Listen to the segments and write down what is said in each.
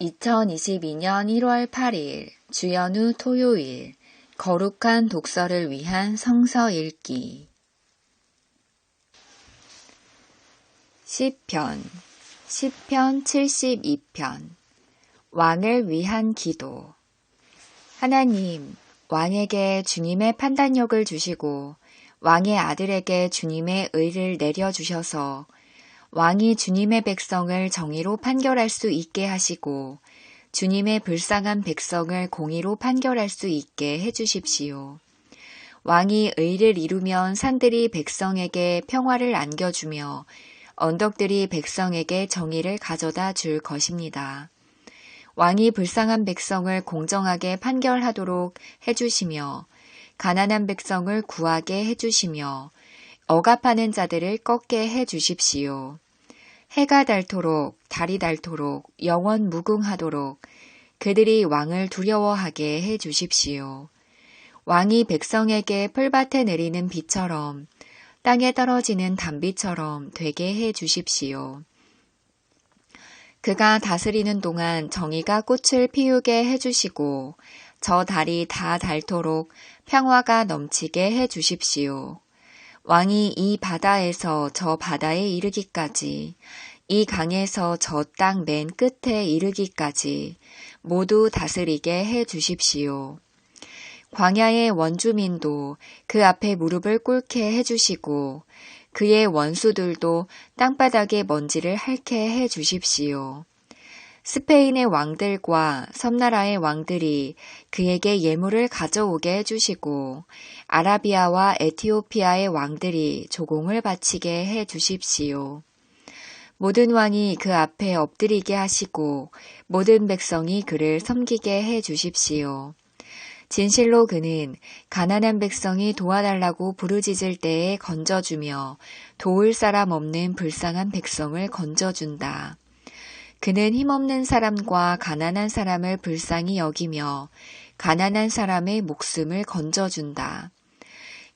2022년 1월 8일 주연우 토요일 거룩한 독서를 위한 성서 읽기 시편 72편 왕을 위한 기도 하나님, 왕에게 주님의 판단력을 주시고 왕의 아들에게 주님의 의를 내려주셔서 왕이 주님의 백성을 정의로 판결할 수 있게 하시고 주님의 불쌍한 백성을 공의로 판결할 수 있게 해주십시오. 왕이 의를 이루면 산들이 백성에게 평화를 안겨주며 언덕들이 백성에게 정의를 가져다 줄 것입니다. 왕이 불쌍한 백성을 공정하게 판결하도록 해주시며 가난한 백성을 구하게 해주시며 억압하는 자들을 꺾게 해주십시오. 해가 닳도록 달이 닳도록 영원 무궁하도록 그들이 왕을 두려워하게 해주십시오. 왕이 백성에게 풀밭에 내리는 비처럼 땅에 떨어지는 단비처럼 되게 해주십시오. 그가 다스리는 동안 정의가 꽃을 피우게 해주시고 저 달이 다 닳도록 평화가 넘치게 해주십시오. 왕이 이 바다에서 저 바다에 이르기까지, 이 강에서 저 땅 맨 끝에 이르기까지 모두 다스리게 해주십시오. 광야의 원주민도 그 앞에 무릎을 꿇게 해주시고 그의 원수들도 땅바닥에 먼지를 핥게 해주십시오. 스페인의 왕들과 섬나라의 왕들이 그에게 예물을 가져오게 해주시고 아라비아와 에티오피아의 왕들이 조공을 바치게 해주십시오. 모든 왕이 그 앞에 엎드리게 하시고 모든 백성이 그를 섬기게 해주십시오. 진실로 그는 가난한 백성이 도와달라고 부르짖을 때에 건져주며 도울 사람 없는 불쌍한 백성을 건져준다. 그는 힘없는 사람과 가난한 사람을 불쌍히 여기며 가난한 사람의 목숨을 건져준다.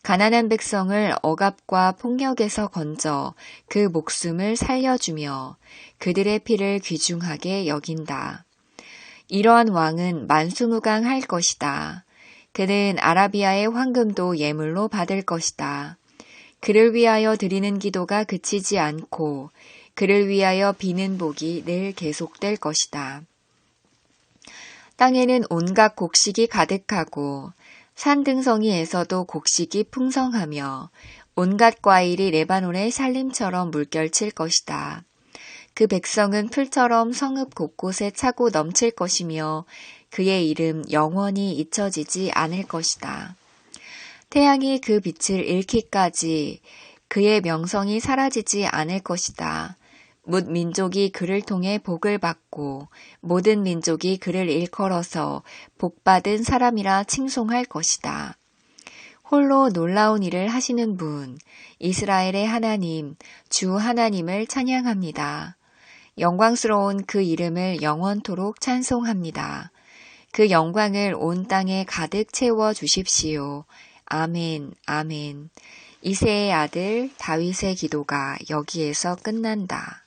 가난한 백성을 억압과 폭력에서 건져 그 목숨을 살려주며 그들의 피를 귀중하게 여긴다. 이러한 왕은 만수무강할 것이다. 그는 아라비아의 황금도 예물로 받을 것이다. 그를 위하여 드리는 기도가 그치지 않고 그를 위하여 비는 복이 늘 계속될 것이다. 땅에는 온갖 곡식이 가득하고 산등성이에서도 곡식이 풍성하며 온갖 과일이 레바논의 산림처럼 물결칠 것이다. 그 백성은 풀처럼 성읍 곳곳에 차고 넘칠 것이며 그의 이름 영원히 잊혀지지 않을 것이다. 태양이 그 빛을 잃기까지 그의 명성이 사라지지 않을 것이다. 뭇 민족이 그를 통해 복을 받고 모든 민족이 그를 일컬어서 복받은 사람이라 칭송할 것이다. 홀로 놀라운 일을 하시는 분, 이스라엘의 하나님, 주 하나님을 찬양합니다. 영광스러운 그 이름을 영원토록 찬송합니다. 그 영광을 온 땅에 가득 채워 주십시오. 아멘, 아멘. 이새의 아들 다윗의 기도가 여기에서 끝난다.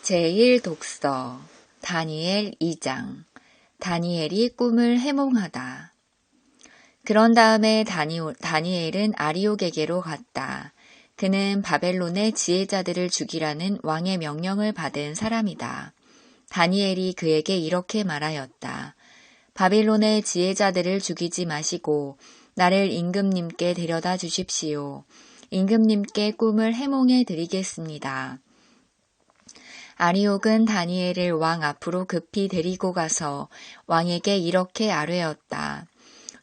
제1독서 다니엘 2장 다니엘이 꿈을 해몽하다. 그런 다음에 다니엘은 아리옥에게로 갔다. 그는 바벨론의 지혜자들을 죽이라는 왕의 명령을 받은 사람이다. 다니엘이 그에게 이렇게 말하였다. 바빌론의 지혜자들을 죽이지 마시고 나를 임금님께 데려다 주십시오. 임금님께 꿈을 해몽해 드리겠습니다. 아리옥은 다니엘을 왕 앞으로 급히 데리고 가서 왕에게 이렇게 아뢰었다.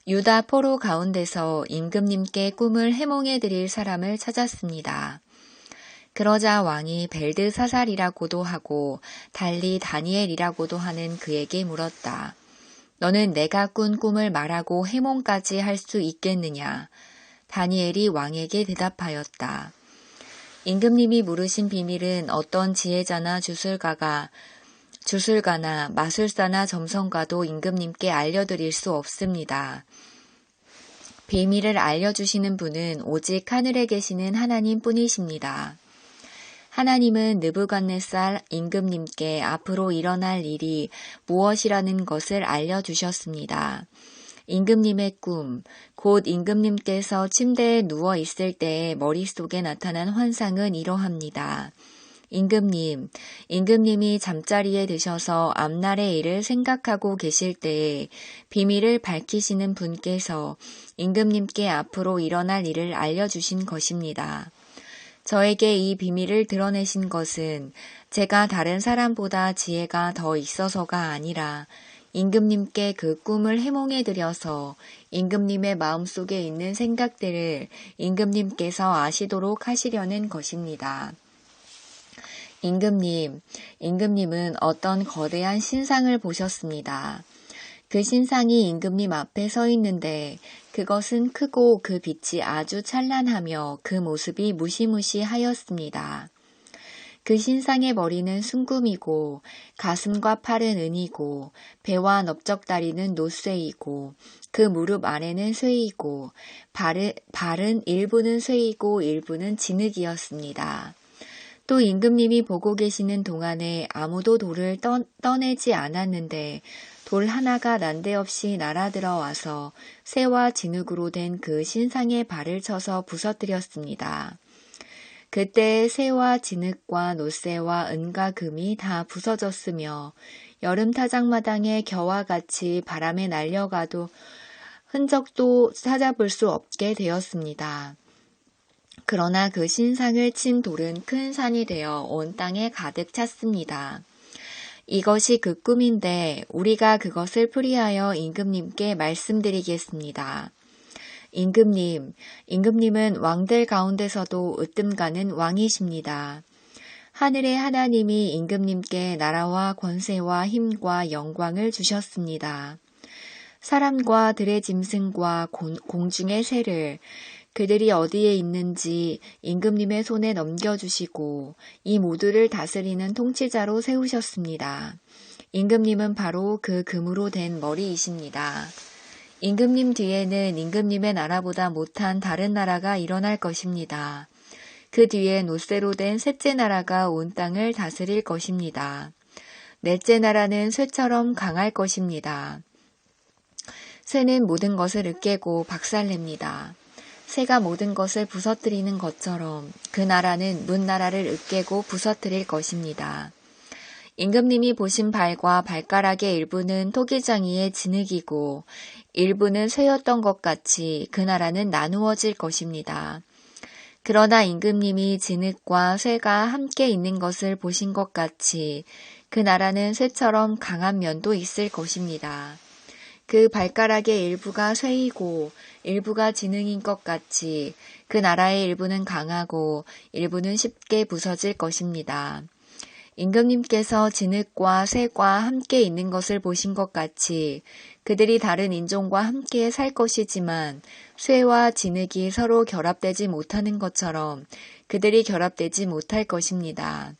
유다 포로 가운데서 임금님께 꿈을 해몽해 드릴 사람을 찾았습니다. 그러자 왕이 벨드사살이라고도 하고 달리 다니엘이라고도 하는 그에게 물었다. 너는 내가 꾼 꿈을 말하고 해몽까지 할 수 있겠느냐? 다니엘이 왕에게 대답하였다. 임금님이 물으신 비밀은 어떤 지혜자나 주술가나 마술사나 점성가도 임금님께 알려드릴 수 없습니다. 비밀을 알려주시는 분은 오직 하늘에 계시는 하나님 뿐이십니다. 하나님은 느부갓네살 임금님께 앞으로 일어날 일이 무엇이라는 것을 알려주셨습니다. 임금님의 꿈, 곧 임금님께서 침대에 누워 있을 때의 머릿속에 나타난 환상은 이러합니다. 임금님이 잠자리에 드셔서 앞날의 일을 생각하고 계실 때에 비밀을 밝히시는 분께서 임금님께 앞으로 일어날 일을 알려주신 것입니다. 저에게 이 비밀을 드러내신 것은 제가 다른 사람보다 지혜가 더 있어서가 아니라 임금님께 그 꿈을 해몽해드려서 임금님의 마음속에 있는 생각들을 임금님께서 아시도록 하시려는 것입니다. 임금님은 어떤 거대한 신상을 보셨습니다. 그 신상이 임금님 앞에 서 있는데 그것은 크고 그 빛이 아주 찬란하며 그 모습이 무시무시하였습니다. 그 신상의 머리는 순금이고 가슴과 팔은 은이고 배와 넓적다리는 노쇠이고 그 무릎 아래는 쇠이고 발은 일부는 쇠이고 일부는 진흙이었습니다. 또 임금님이 보고 계시는 동안에 아무도 돌을 떠내지 않았는데 돌 하나가 난데없이 날아들어와서 쇠와 진흙으로 된 그 신상의 발을 쳐서 부서뜨렸습니다. 그때 쇠와 진흙과 노쇠와 은과 금이 다 부서졌으며 여름 타작마당의 겨와 같이 바람에 날려가도 흔적도 찾아볼 수 없게 되었습니다. 그러나 그 신상을 친 돌은 큰 산이 되어 온 땅에 가득 찼습니다. 이것이 그 꿈인데 우리가 그것을 풀이하여 임금님께 말씀드리겠습니다. 임금님은 왕들 가운데서도 으뜸가는 왕이십니다. 하늘의 하나님이 임금님께 나라와 권세와 힘과 영광을 주셨습니다. 사람과 들의 짐승과 공중의 새를 그들이 어디에 있는지 임금님의 손에 넘겨주시고 이 모두를 다스리는 통치자로 세우셨습니다. 임금님은 바로 그 금으로 된 머리이십니다. 임금님 뒤에는 임금님의 나라보다 못한 다른 나라가 일어날 것입니다. 그 뒤에 노쇠로 된 셋째 나라가 온 땅을 다스릴 것입니다. 넷째 나라는 쇠처럼 강할 것입니다. 쇠는 모든 것을 으깨고 박살냅니다. 새가 모든 것을 부서뜨리는 것처럼 그 나라는 문나라를 으깨고 부서뜨릴 것입니다. 임금님이 보신 발과 발가락의 일부는 토기장이의 진흙이고 일부는 쇠였던 것 같이 그 나라는 나누어질 것입니다. 그러나 임금님이 진흙과 쇠가 함께 있는 것을 보신 것 같이 그 나라는 쇠처럼 강한 면도 있을 것입니다. 그 발가락의 일부가 쇠이고 일부가 진흙인 것 같이 그 나라의 일부는 강하고 일부는 쉽게 부서질 것입니다. 임금님께서 진흙과 쇠가 함께 있는 것을 보신 것 같이 그들이 다른 인종과 함께 살 것이지만 쇠와 진흙이 서로 결합되지 못하는 것처럼 그들이 결합되지 못할 것입니다.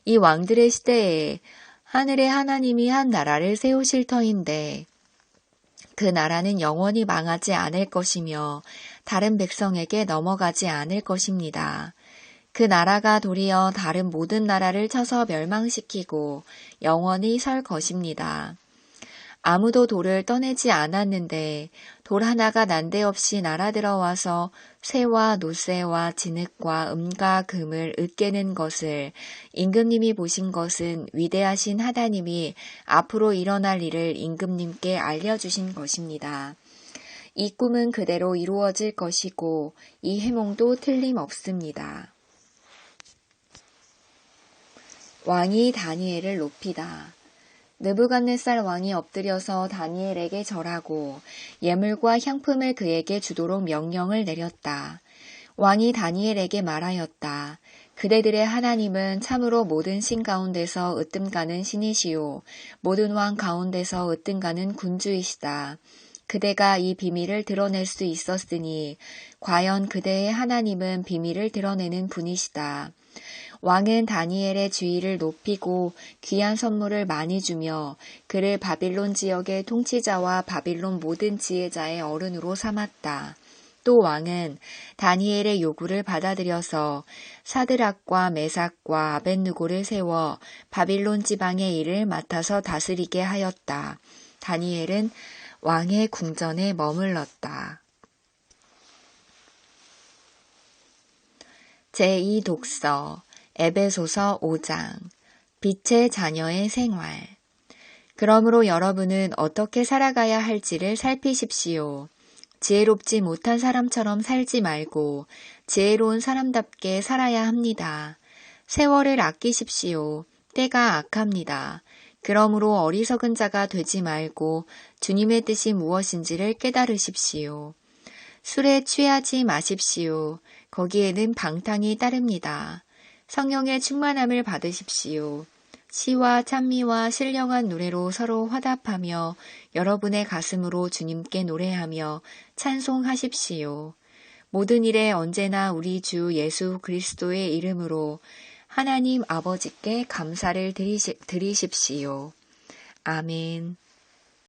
이 왕들의 시대에 하늘의 하나님이 한 나라를 세우실 터인데 그 나라는 영원히 망하지 않을 것이며 다른 백성에게 넘어가지 않을 것입니다. 그 나라가 도리어 다른 모든 나라를 쳐서 멸망시키고 영원히 설 것입니다. 아무도 돌을 떠내지 않았는데 돌 하나가 난데없이 날아들어와서 쇠와 노쇠와 진흙과 은과 금을 으깨는 것을 임금님이 보신 것은 위대하신 하나님이 앞으로 일어날 일을 임금님께 알려주신 것입니다. 이 꿈은 그대로 이루어질 것이고 이 해몽도 틀림없습니다. 왕이 다니엘을 높이다. 느부갓네살 왕이 엎드려서 다니엘에게 절하고 예물과 향품을 그에게 주도록 명령을 내렸다. 왕이 다니엘에게 말하였다. 그대들의 하나님은 참으로 모든 신 가운데서 으뜸가는 신이시요 모든 왕 가운데서 으뜸가는 군주이시다. 그대가 이 비밀을 드러낼 수 있었으니 과연 그대의 하나님은 비밀을 드러내는 분이시다. 왕은 다니엘의 주의를 높이고 귀한 선물을 많이 주며 그를 바빌론 지역의 통치자와 바빌론 모든 지혜자의 어른으로 삼았다. 또 왕은 다니엘의 요구를 받아들여서 사드락과 메삭과 아벳느고를 세워 바빌론 지방의 일을 맡아서 다스리게 하였다. 다니엘은 왕의 궁전에 머물렀다. 제2독서 에베소서 5장 빛의 자녀의 생활. 그러므로 여러분은 어떻게 살아가야 할지를 살피십시오. 지혜롭지 못한 사람처럼 살지 말고 지혜로운 사람답게 살아야 합니다. 세월을 아끼십시오. 때가 악합니다. 그러므로 어리석은 자가 되지 말고 주님의 뜻이 무엇인지를 깨달으십시오. 술에 취하지 마십시오. 거기에는 방탕이 따릅니다. 성령의 충만함을 받으십시오. 시와 찬미와 신령한 노래로 서로 화답하며 여러분의 가슴으로 주님께 노래하며 찬송하십시오. 모든 일에 언제나 우리 주 예수 그리스도의 이름으로 하나님 아버지께 감사를 드리십시오. 아멘.